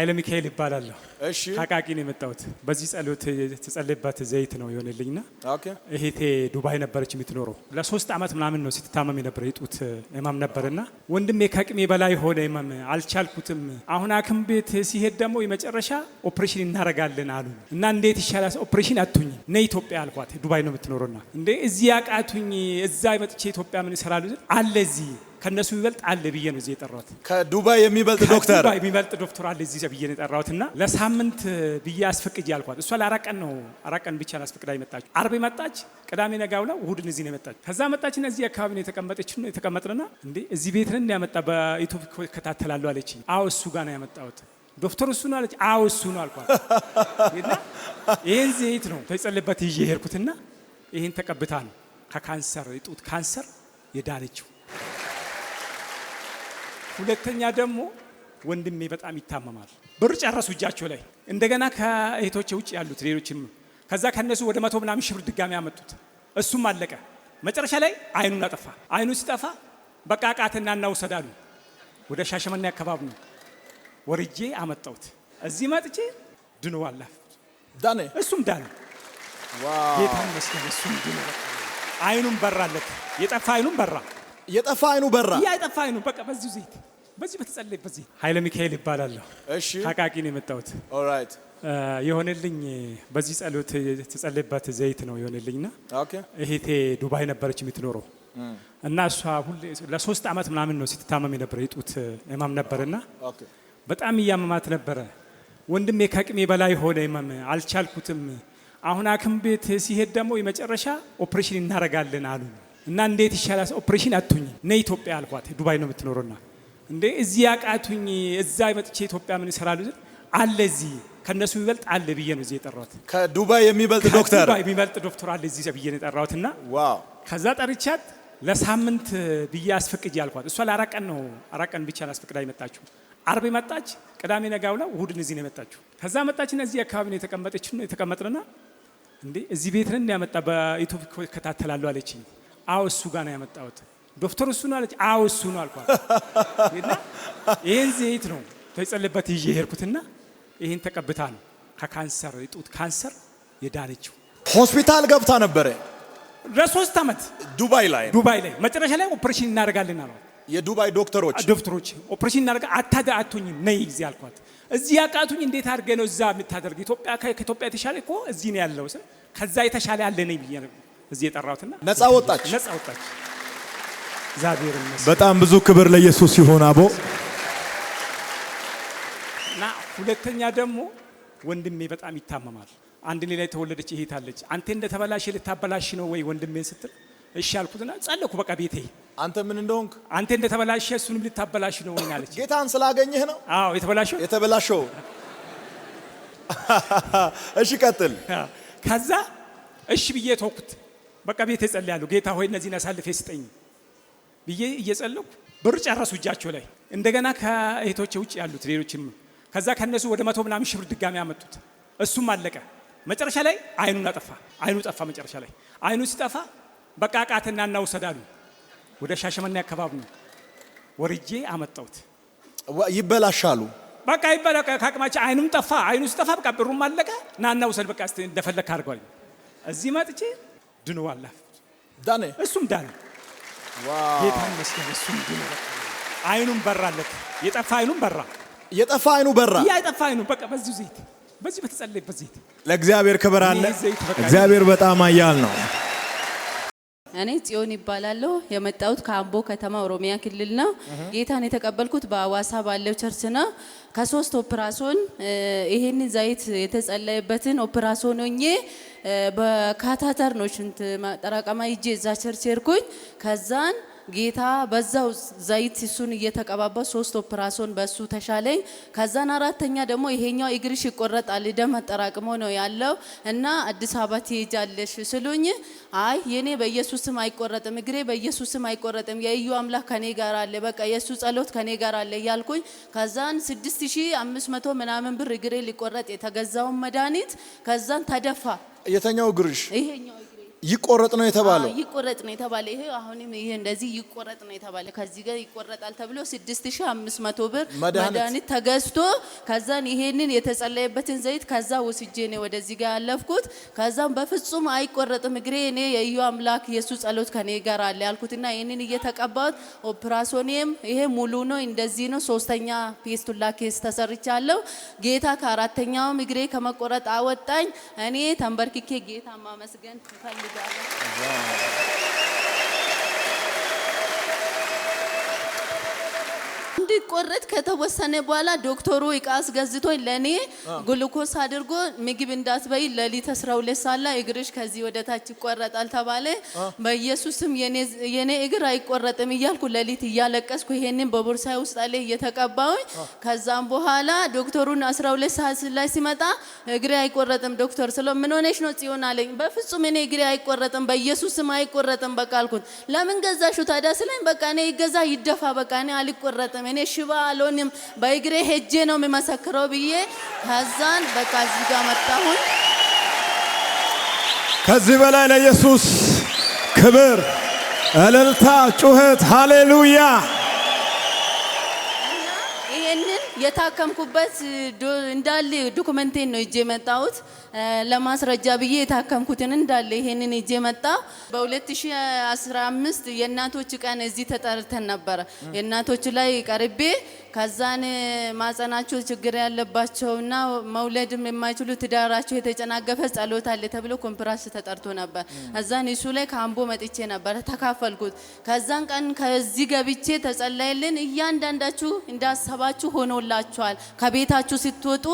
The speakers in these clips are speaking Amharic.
ኃይለ ሚካኤል ይባላል። እሺ ካቃቂ ነው የመጣሁት። በዚህ ጸሎት የተጸለየበት ዘይት ነው የሆነልኝና ኦኬ እህቴ ዱባይ ነበረች የምትኖረው። ለ3 አመት ምናምን ነው ስትታመም የነበረ የጡት ህመም ነበርና ወንድሜ ከአቅሜ በላይ ሆነ ህመም አልቻልኩትም። አሁን ሐኪም ቤት ሲሄድ ደግሞ የመጨረሻ ኦፕሬሽን እናረጋለን አሉ እና እንዴት ይሻላል ኦፕሬሽን አትሁኝ ነይ ኢትዮጵያ አልኳት። ዱባይ ነው የምትኖረውና እንዴ እዚህ ያቃቱኝ እዛ መጥቼ ኢትዮጵያ ምን ይሰራሉ አለ እዚህ ከነሱ ይበልጥ አለ ብዬ ነው እዚህ የጠራሁት። ከዱባይ የሚበልጥ ዶክተር ከዱባይ የሚበልጥ ዶክተር አለ እዚህ ብዬ ነው የጠራሁትና ለሳምንት ብዬ አስፈቅጄ አልኳት። እሷ ለአራቀን ነው አራቀን ብቻ አስፈቅዳ ይመጣች። አርብ መጣች፣ ቅዳሜ ነጋውላ እሁድን እዚህ ነው የመጣች። ከዛ መጣችና እዚህ አካባቢ ነው የተቀመጥንና እንዴ እዚህ ቤት ነን ያመጣ በኢትዮጵያ ከታተላሉ አለችኝ። አዎ እሱ ጋር ነው ያመጣሁት። ዶክተር እሱ ነው አለች። አዎ እሱ ነው አልኳት። ይሄን ዘይት ነው ተጸለየበት ይዤ ሄድኩትና ይሄን ተቀብታ ነው ከካንሰር የጡት ካንሰር የዳነችው። ሁለተኛ ደግሞ ወንድሜ በጣም ይታመማል። ብር ጨረሱ እጃቸው ላይ እንደገና ከእህቶቼ ውጭ ያሉት ሌሎችም ከዛ ከነሱ ወደ 100 ምናምን ሺህ ብር ድጋሚ ያመጡት እሱም አለቀ። መጨረሻ ላይ አይኑን አጠፋ። አይኑ ሲጠፋ በቃ አቃተና እናውሰዳሉ። ወደ ሻሸመኔ አካባቢ ነው ወርጄ አመጣሁት። እዚህ መጥቼ ድኗል። ዳነ እሱም ዳነ። ዋው ጌታ ይመስገን። እሱም ድኖ አይኑን በራለት። የጠፋ አይኑን በራ። የጠፋ አይኑ በራ። ያ የጠፋ አይኑ በቃ በዚህ ዘይት በዚህ በተጸለየበት ዘይት። ኃይለ ሚካኤል ይባላል። እሺ ካቃቂ ነው የመጣሁት። ኦልራይት የሆነልኝ በዚህ ጸሎት የተጸለየበት ዘይት ነው የሆነልኝና ኦኬ እህቴ ዱባይ ነበረች የምትኖረው እና እሷ ሁሌ ለ3 አመት ምናምን ነው ስትታመም የነበረ የጡት ህመም ነበርና ኦኬ በጣም እያመማት ነበረ። ወንድሜ ከአቅሜ በላይ ሆነ ህመም አልቻልኩትም። አሁን ሐኪም ቤት ሲሄድ ደግሞ የመጨረሻ ኦፕሬሽን እናረጋለን አሉ እና እንዴት ይሻላል ኦፕሬሽን አትሁኝ ነይ ኢትዮጵያ አልኳት። ዱባይ ነው የምትኖረውና እንዴ እዚህ ያቃቱኝ እዛ መጥቼ ኢትዮጵያ ምን ይሰራሉ አለ እዚህ ከነሱ ይበልጥ አለ ብዬ ነው እዚህ የጠራሁት። ከዱባይ የሚበልጥ ዶክተር ከዱባይ የሚበልጥ ዶክተር አለ እዚህ ብዬ ነው የጠራሁትና ዋው ከዛ ጠርቻት ለሳምንት ብዬ አስፈቅጄ አልኳት። እሷ ለአራቀን ብቻ አስፈቅዳ ይመጣችሁ። አርብ መጣች፣ ቅዳሜ ነጋውላ እሁድን እዚህ ነው የመጣችሁ። ከዛ መጣችና እዚህ አካባቢ ነው የተቀመጥንና እንዴ እዚህ ቤት ነን ያመጣ በኢትዮጵያ ከታተላሉ አለችኝ። አዎ እሱ ጋር ነው ያመጣሁት። ዶክተር እሱ ነው አለች። አዎ እሱ ነው አልኳት። ይሄን ዘይት ነው ተጸለየበት ይዤ ሄድኩትና ይሄን ተቀብታ ነው ከካንሰር የጡት ካንሰር የዳነችው። ሆስፒታል ገብታ ነበረ ለ3 አመት ዱባይ ላይ መጨረሻ ላይ ኦፕሬሽን እናደርጋለን አሏት። የዱባይ ዶክተሮች ኦፕሬሽን እናደርጋ አትሁኝም ነይ እዚህ አልኳት። እዚህ ያቃቱኝ እንዴት አድርገ ነው እዛ የምታደርግ? ከኢትዮጵያ የተሻለ እኮ እዚህ ነው ያለው። ከዛ የተሻለ አለ ነኝ ብዬ ነው እዚህ የጠራሁትና ነፃ ወጣች። እግዚአብሔር ይመስገን። በጣም ብዙ ክብር ለኢየሱስ ይሁን። አቦ እና ሁለተኛ ደግሞ ወንድሜ በጣም ይታመማል። አንድ ሌላ የተወለደች እህት አለች። አንተ እንደተበላሽ ልታበላሽ ነው ወይ ወንድሜን ስትል እሺ አልኩትና ጸለኩ። በቃ ቤቴ አንተ ምን እንደሆንክ አንተ እንደተበላሽ እሱንም ልታበላሽ ነው ወይ አለች። ጌታን ስላገኘህ ነው? አዎ የተበላሸው እሺ ቀጥል። ከዛ እሺ ብዬ ተውኩት። በቃ ቤቴ ጸልያለሁ። ጌታ ሆይ እነዚህን አሳልፌ ስጠኝ ብዬ እየጸለኩ ብር ጨረሱ እጃቸው ላይ እንደገና ከእህቶቼ ውጭ ያሉት ሌሎችም ከዛ ከነሱ ወደ 100 ምናምን ሺህ ብር ድጋሚ ያመጡት እሱም አለቀ። መጨረሻ ላይ አይኑን አጠፋ። አይኑ ጠፋ። መጨረሻ ላይ አይኑ ሲጠፋ በቃ አቃተና እናውሰዳሉ። ወደ ሻሸመኔ አካባቢ ነው ወርጄ አመጣሁት። ይበላሻሉ በቃ ይበላካ ካቅማች አይኑም ጠፋ። አይኑ ሲጠፋ በቃ ብሩም አለቀ። ናና ውሰድ በቃ እንደፈለክ አድርጓል። እዚህ መጥቼ ድኗል። ዳነ እሱም ዳነ። ዋው ጌታ ይመስገን። እሱም ድኖ አይኑም በራለት። የጠፋ አይኑም በራ። የጠፋ አይኑ በራ። ያ የጠፋ አይኑ በቃ በዚህ ዘይት በዚህ በተጸለየበት ዘይት ለእግዚአብሔር ክብር አለ። እግዚአብሔር በጣም ኃያል ነው። እኔ ጽዮን ይባላለሁ። የመጣሁት ከአምቦ ከተማ ኦሮሚያ ክልል ነው። ጌታን የተቀበልኩት በአዋሳ ባለው ቸርች ነው። ከ3 ኦፕራሶን ይሄን ዘይት የተጸለየበትን ኦፕራሶን ሆኜ በካታተር ነው ሽንት ማጠራቀማ ይጄ እዛ ቸርች ሄድኩኝ። ከዛን ጌታ በዛው ዘይት እሱን እየተቀባባ 3 ኦፕራሶን በሱ ተሻለኝ። ከዛን አራተኛ ደግሞ ይሄኛው እግርሽ ይቆረጣል ደም አጠራቅሞ ነው ያለው እና አዲስ አበባ ትሄጃለሽ ስሉኝ፣ አይ የኔ በኢየሱስም አይቆረጥም፣ እግሬ በኢየሱስም አይቆረጥም፣ የኢዩ አምላክ ከኔ ጋር አለ፣ በቃ የሱ ጸሎት ከኔ ጋር አለ ያልኩኝ። ከዛን 6500 ምናምን ብር እግሬ ሊቆረጥ የተገዛውን መድኃኒት ከዛን ተደፋ። የተኛው እግርሽ ይሄኛው ይቆረጥ ነው የተባለው። ይቆረጥ ነው የተባለ። ይሄ አሁንም ይሄ እንደዚህ ይቆረጥ ነው የተባለ። ከዚህ ጋር ይቆረጣል ተብሎ 6500 ብር መድኃኒት ተገዝቶ ከዛን ይሄንን የተጸለየበትን ዘይት ከዛ ወስጄ ነው ወደዚህ ጋር ያለፍኩት። ከዛም በፍጹም አይቆረጥም እግሬ እኔ የኢዩ አምላክ ኢየሱስ ጸሎት ከኔ ጋር አለ ያልኩትና ይሄንን እየተቀባሁት ኦፕራሶኒየም ይሄ ሙሉ ነው እንደዚህ ነው። ሶስተኛ ፌስቱላ ኬስ ተሰርቻለሁ። ጌታ ከአራተኛውም እግሬ ከመቆረጥ አወጣኝ። እኔ ተንበርክኬ ጌታ ማመስገን ፈልጋለሁ። እንዲቆረጥ ከተወሰነ በኋላ ዶክተሩ እቃ አስገዝቶኝ ለኔ ግሉኮስ አድርጎ ምግብ እንዳትበይ ለሊት 12 ሰዓት ላይ እግርሽ ከዚህ ወደ ታች ይቆረጣል ተባለ። በኢየሱስም የኔ እግር አይቆረጥም እያልኩ ለሊት እያለቀስኩ ይሄንን በቦርሳዬ ውስጥ አለ እየተቀባሁኝ። ከዛም በኋላ ዶክተሩን 12 ሰዓት ላይ ሲመጣ እግሬ አይቆረጥም ዶክተር ስለ ምን ሆነሽ ነው ጽዮን አለኝ። በፍጹም እኔ እግሬ አይቆረጥም በኢየሱስም አይቆረጥም በቃ አልኩት። ለምን ገዛሹ ታዲያ ስለኝ በቃ እኔ ይገዛ ይደፋ በቃ እኔ አልቆረጥም እኔ ሽባ አልሆንም በእግሬ ሄጄ ነው የሚመሰክረው ብዬ ከዛን በቃ እዚህ ጋር መጣሁኝ። ከዚህ በላይ ለኢየሱስ ክብር፣ እልልታ፣ ጩኸት፣ ሃሌሉያ። ይሄንን የታከምኩበት እንዳለ ዶክመንቴን ነው እጄ መጣሁት ለማስረጃ ብዬ የታከምኩትን እንዳለ ይሄንን እጄ መጣ። በ2015 የእናቶች ቀን እዚህ ተጠርተን ነበር። የእናቶች ላይ ቀርቤ ከዛን ማጸናቸው ችግር ያለባቸውና መውለድም የማይችሉ ትዳራቸው የተጨናገፈ ጸሎት አለ ተብሎ ኮንፈረንስ ተጠርቶ ነበር። ከዛን እሱ ላይ ካምቦ መጥቼ ነበር ተካፈልኩት። ከዛን ቀን ከዚህ ገብቼ ተጸለየልን። እያንዳንዳችሁ እንዳሰባችሁ ሆኖላችኋል፣ ከቤታችሁ ስትወጡ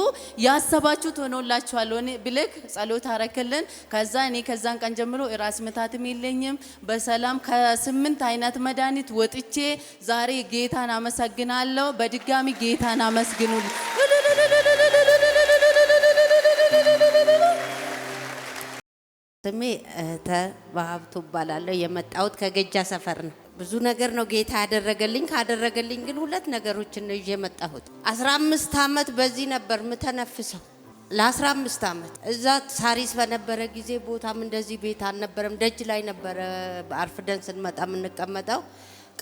ያሰባችሁት ሆኖላችኋል ብለክ ጸሎት አረከልን። ከዛ እኔ ከዛን ቀን ጀምሮ ራስ ምታትም የለኝም በሰላም ከ8 አይነት መድኃኒት ወጥቼ ዛሬ ጌታን አመሰግናለሁ። በድጋሚ ጌታን አመስግኑልኝ። ስሜ ተባብቱ እባላለሁ። የመጣሁት ከገጃ ሰፈር ነው። ብዙ ነገር ነው ጌታ ያደረገልኝ። ካደረገልኝ ግን 2 ነገሮችን ነው ይዤ የመጣሁት። 15 ዓመት በዚህ ነበር ምተነፍሰው ለ15 ዓመት እዛ ሳሪስ በነበረ ጊዜ ቦታም እንደዚህ ቤት አልነበረም። ደጅ ላይ ነበረ አርፍደን ስንመጣ የምንቀመጠው።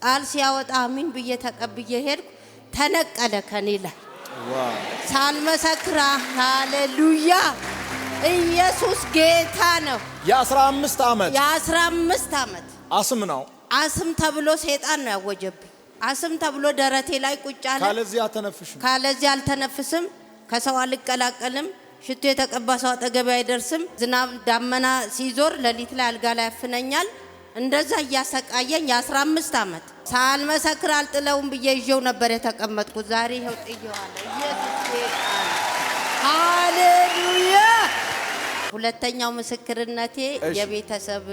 ቃል ሲያወጣ አሚን ብዬ ተቀብዬ ሄድኩ። ተነቀለ ከኔ ላይ ሳልመሰክር። ሃሌሉያ ኢየሱስ ጌታ ነው። የ15 ዓመት አስም ነው። አስም ተብሎ ሰይጣን ነው ያወጀብኝ። አስም ተብሎ ደረቴ ላይ ቁጭ አለ። ካለዚህ አልተነፍስም፣ ከሰው አልቀላቀልም፣ ሽቶ የተቀባ ሰው አጠገቤ አይደርስም። ዝናብ ዳመና ሲዞር ሌሊት ላይ አልጋ ላይ ያፍነኛል። እንደዛ እያሰቃየኝ የ15 ዓመት ሳልመሰክር አልጥለውም ብዬ ይዤው ነበር የተቀመጥኩት። ዛሬ ይኸው ጥዬዋለሁ። ኢየሱስ ጌታ ነው። ሃሌሉያ። ሁለተኛው ምስክርነቴ የቤተሰብ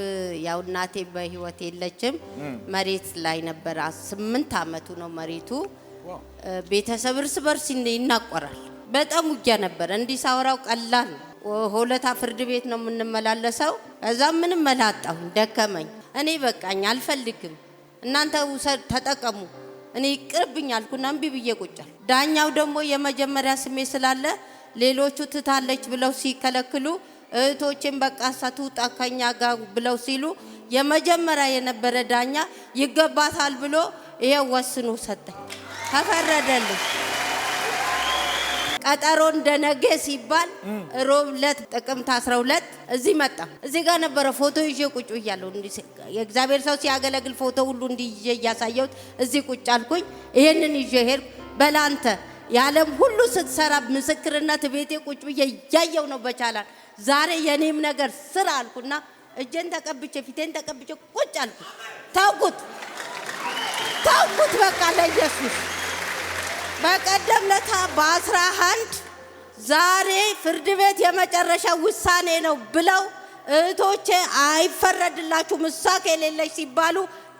ያው እናቴ በህይወት የለችም። መሬት ላይ ነበር 8 ዓመቱ ነው መሬቱ። ቤተሰብ እርስ በርስ ይናቆራል። በጣም ውጊያ ነበር። እንዲህ ሳወራው ቀላል ሆለታ ፍርድ ቤት ነው የምንመላለሰው። እዛ ምንም መላጣው ደከመኝ። እኔ በቃኝ አልፈልግም፣ እናንተ ተጠቀሙ፣ እኔ ይቅርብኝ አልኩና እምቢ ብዬ ቁጫል። ዳኛው ደግሞ የመጀመሪያ ስሜ ስላለ ሌሎቹ ትታለች ብለው ሲከለክሉ እህቶችን በቃ ሳትውጣ ከኛ ጋር ብለው ሲሉ የመጀመሪያ የነበረ ዳኛ ይገባታል ብሎ ይሄ ወስኖ ሰጠኝ። ተፈረደልኝ። ቀጠሮ እንደነገ ሲባል ሮብ ዕለት ጥቅምት 12 እዚህ መጣ። እዚህ ጋር ነበረ ፎቶ ይዤ ቁጭ ብያለሁ። የእግዚአብሔር ሰው ሲያገለግል ፎቶ ሁሉ እንዲህ ይዤ እያሳየሁት እዚህ ቁጭ አልኩኝ። ይሄንን ይዤ ሄድኩ። በላንተ የዓለም ሁሉ ስትሰራ ምስክርነት ቤቴ ቁጭ ብዬ እያየው ነው በቻላል። ዛሬ የኔም ነገር ስራ አልኩና እጄን ተቀብቼ ፊቴን ተቀብቼ ቁጭ አልኩ። ታውቁት በቃ ለኢየሱስ። በቀደም ለታ በ11 ዛሬ ፍርድ ቤት የመጨረሻ ውሳኔ ነው ብለው እህቶቼ አይፈረድላችሁ ምሳክ የሌለሽ ሲባሉ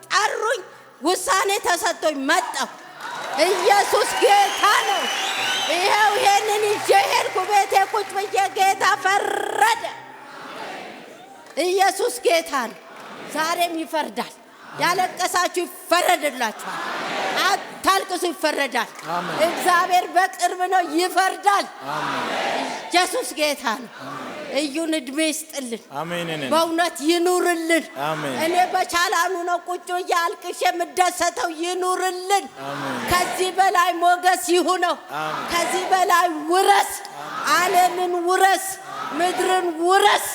ጠሩኝ። ውሳኔ ተሰጥቶኝ መጣሁ። ኢየሱስ ጌታ ነው። ይሄው ይሄንን ይዤ ሄድኩ ቤቴ ቁጭ ብዬ ጌታ ፈረደ። ኢየሱስ ጌታ ነው። ዛሬም ይፈርዳል። ያለቀሳችሁ ይፈረድላችኋል። አታልቅሱ፣ ይፈረዳል። እግዚአብሔር በቅርብ ነው፣ ይፈርዳል። ኢየሱስ ጌታ ነው። እዩን እድሜ ይስጥልን። አሜን። በእውነት ይኑርልን። አሜን። እኔ በቻላኑ ነው ቁጭ ያልቅሽ የምደሰተው። ይኑርልን። ከዚህ በላይ ሞገስ ይሁነው። ከዚህ በላይ ውረስ፣ ዓለምን ውረስ፣ ምድርን ውረስ።